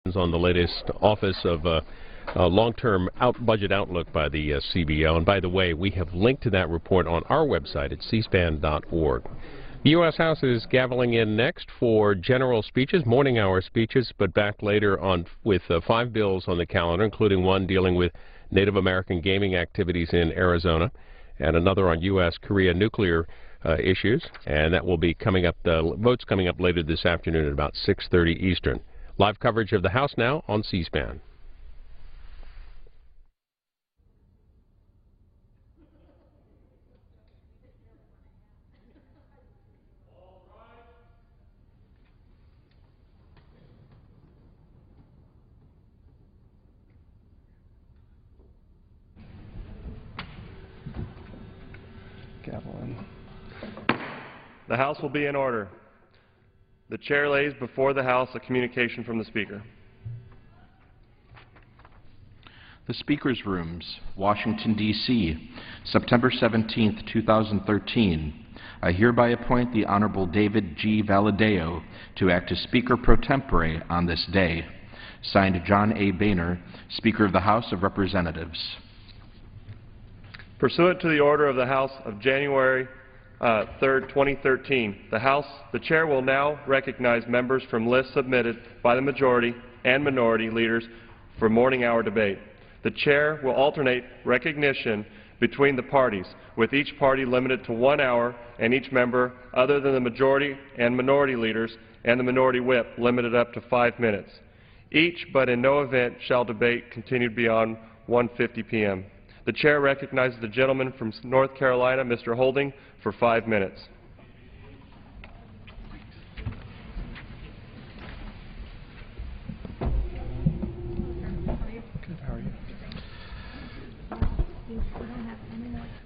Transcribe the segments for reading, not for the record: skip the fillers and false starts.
On the latest Office of Long-Term Budget Outlook by the CBO. And by the way, we have linked to that report on our website at cspan.org. The U.S. House is gaveling in next for general speeches, morning hour speeches, but back later on with 5 bills on the calendar, including one dealing with Native American gaming activities in Arizona and another on U.S.-Korea nuclear issues. And that will be coming up, the votes coming up later this afternoon at about 6:30 Eastern. Live coverage of the House now on C-SPAN. The House will be in order. The Chair lays before the House a communication from the Speaker. The Speaker's Rooms, Washington, D.C., September 17, 2013. I hereby appoint the Honorable David G. Valadeo to act as Speaker pro tempore on this day. Signed, John A. Boehner, Speaker of the House of Representatives. Pursuant to the order of the House of January 3rd, 2013, the Chair will now recognize members from lists submitted by the majority and minority leaders for morning hour debate. The Chair will alternate recognition between the parties, with each party limited to 1 hour and each member other than the majority and minority leaders and the minority whip limited up to 5 minutes. Each, but in no event shall debate continue beyond 1:50 p.m. The Chair recognizes the gentleman from North Carolina, Mr. Holding, for 5 minutes.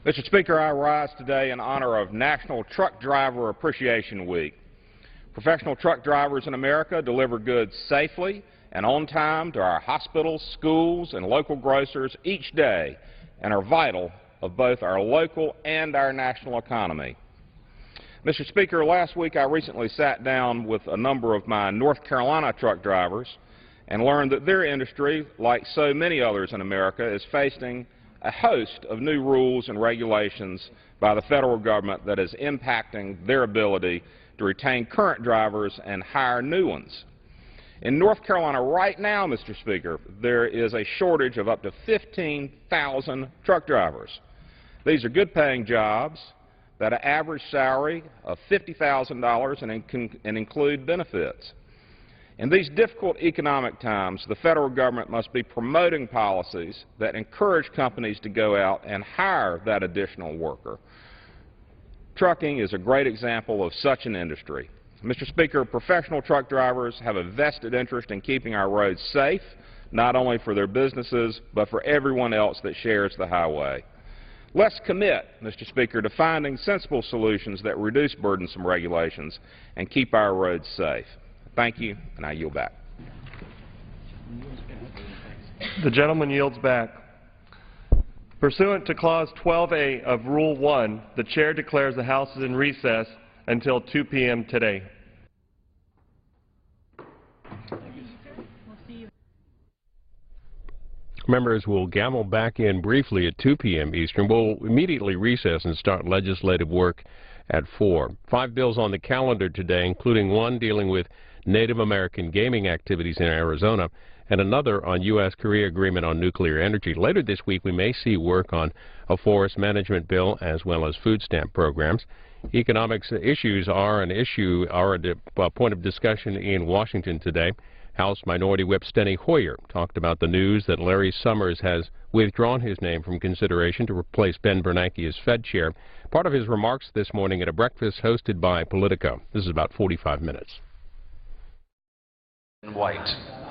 Mr. Speaker, I rise today in honor of National Truck Driver Appreciation Week. Professional truck drivers in America deliver goods safely and on time to our hospitals, schools, and local grocers each day, and are vital of both our local and our national economy. Mr. Speaker, last week I recently sat down with a number of my North Carolina truck drivers and learned that their industry, like so many others in America, is facing a host of new rules and regulations by the federal government that is impacting their ability to retain current drivers and hire new ones. In North Carolina right now, Mr. Speaker, there is a shortage of up to 15,000 truck drivers. These are good-paying jobs that have an average salary of $50,000 and include benefits. In these difficult economic times, the federal government must be promoting policies that encourage companies to go out and hire that additional worker. Trucking is a great example of such an industry. Mr. Speaker, professional truck drivers have a vested interest in keeping our roads safe, not only for their businesses, but for everyone else that shares the highway. Let's commit, Mr. Speaker, to finding sensible solutions that reduce burdensome regulations and keep our roads safe. Thank you, and I yield back. The gentleman yields back. Pursuant to Clause 12A of Rule 1, the Chair declares the House is in recess until 2 p.m. today. Members will gavel back in briefly at 2 p.m. Eastern. We'll immediately recess and start legislative work at 4. 5 bills on the calendar today, including one dealing with Native American gaming activities in Arizona and another on U.S.-Korea agreement on nuclear energy. Later this week, we may see work on a forest management bill as well as food stamp programs. Economics issues are a point of discussion in Washington today. House Minority Whip Steny Hoyer talked about the news that Larry Summers has withdrawn his name from consideration to replace Ben Bernanke as Fed chair. Part of his remarks this morning at a breakfast hosted by Politico. This is about 45 minutes. White.